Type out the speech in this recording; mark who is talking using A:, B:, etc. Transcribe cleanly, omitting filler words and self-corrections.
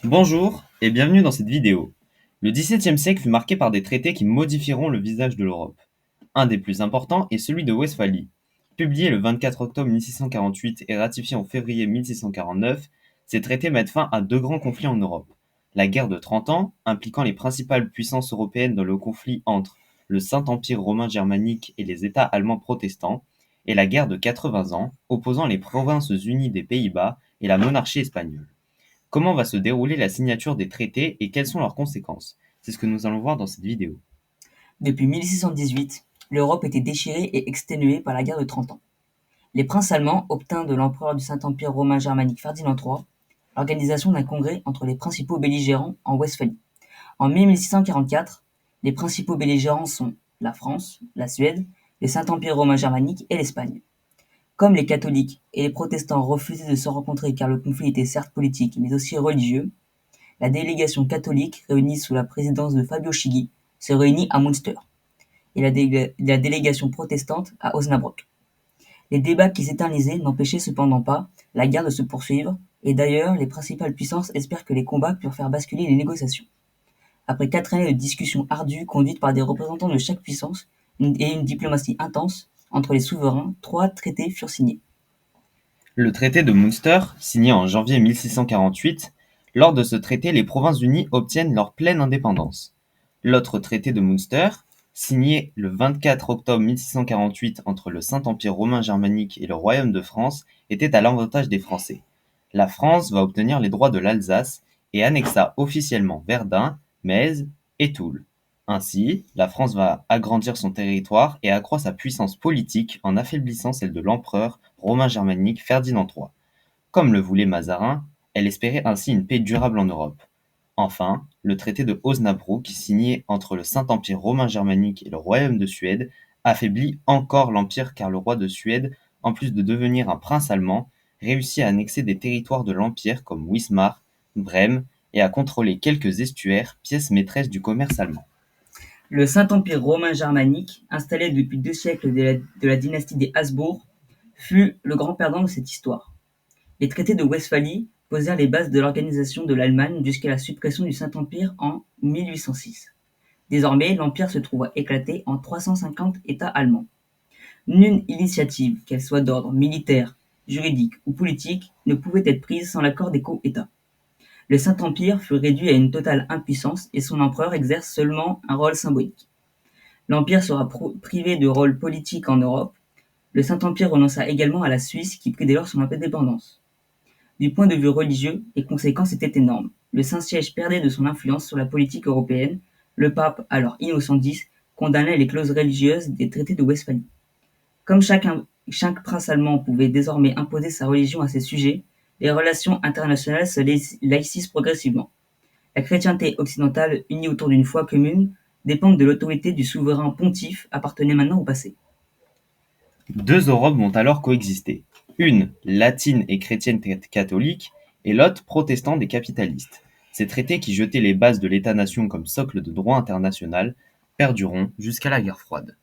A: Bonjour et bienvenue dans cette vidéo. Le XVIIe siècle fut marqué par des traités qui modifieront le visage de l'Europe. Un des plus importants est celui de Westphalie. Publié le 24 octobre 1648 et ratifié en février 1649, ces traités mettent fin à deux grands conflits en Europe. La guerre de 30 ans, impliquant les principales puissances européennes dans le conflit entre le Saint-Empire romain germanique et les États allemands protestants, et la guerre de 80 ans, opposant les provinces unies des Pays-Bas et la monarchie espagnole. Comment va se dérouler la signature des traités et quelles sont leurs conséquences? C'est ce que nous allons voir dans cette vidéo.
B: Depuis 1618, l'Europe était déchirée et exténuée par la guerre de 30 ans. Les princes allemands obtinrent de l'empereur du Saint-Empire romain germanique Ferdinand III l'organisation d'un congrès entre les principaux belligérants en Westphalie. En mai 1644, les principaux belligérants sont la France, la Suède, le Saint-Empire romain germanique et l'Espagne. Comme les catholiques et les protestants refusaient de se rencontrer car le conflit était certes politique mais aussi religieux, la délégation catholique, réunie sous la présidence de Fabio Chigi, se réunit à Münster et la délégation protestante à Osnabrück. Les débats qui s'éternisaient n'empêchaient cependant pas la guerre de se poursuivre, et d'ailleurs les principales puissances espèrent que les combats purent faire basculer les négociations. Après 4 années de discussions ardues conduites par des représentants de chaque puissance et une diplomatie intense entre les souverains, 3 traités furent signés.
A: Le traité de Münster, signé en janvier 1648, lors de ce traité, les Provinces unies obtiennent leur pleine indépendance. L'autre traité de Münster, signé le 24 octobre 1648 entre le Saint-Empire romain germanique et le Royaume de France, était à l'avantage des Français. La France va obtenir les droits de l'Alsace et annexa officiellement Verdun, Metz et Toul. Ainsi, la France va agrandir son territoire et accroît sa puissance politique en affaiblissant celle de l'empereur romain germanique Ferdinand III. Comme le voulait Mazarin, elle espérait ainsi une paix durable en Europe. Enfin, le traité de Osnabrück, signé entre le Saint-Empire romain germanique et le Royaume de Suède, affaiblit encore l'empire car le roi de Suède, en plus de devenir un prince allemand, réussit à annexer des territoires de l'empire comme Wismar, Brême et à contrôler quelques estuaires, pièces maîtresses du commerce allemand.
B: Le Saint-Empire romain germanique, installé depuis 2 siècles de la dynastie des Habsbourg, fut le grand perdant de cette histoire. Les traités de Westphalie posèrent les bases de l'organisation de l'Allemagne jusqu'à la suppression du Saint-Empire en 1806. Désormais, l'empire se trouva éclaté en 350 États allemands. Nulle initiative, qu'elle soit d'ordre militaire, juridique ou politique, ne pouvait être prise sans l'accord des co-États. Le Saint-Empire fut réduit à une totale impuissance et son empereur exerce seulement un rôle symbolique. L'Empire sera privé de rôle politique en Europe. Le Saint-Empire renonça également à la Suisse qui prit dès lors son indépendance. Du point de vue religieux, les conséquences étaient énormes. Le Saint-Siège perdait de son influence sur la politique européenne. Le pape, alors Innocent X, condamnait les clauses religieuses des traités de Westphalie. Comme chaque prince allemand pouvait désormais imposer sa religion à ses sujets, les relations internationales se laïcisent progressivement. La chrétienté occidentale, unie autour d'une foi commune, dépendant de l'autorité du souverain pontife, appartenait maintenant au passé.
A: Deux Europes vont alors coexister, une latine et chrétienne catholique et l'autre protestante et capitaliste. Ces traités qui jetaient les bases de l'État-nation comme socle de droit international perdureront jusqu'à la guerre froide.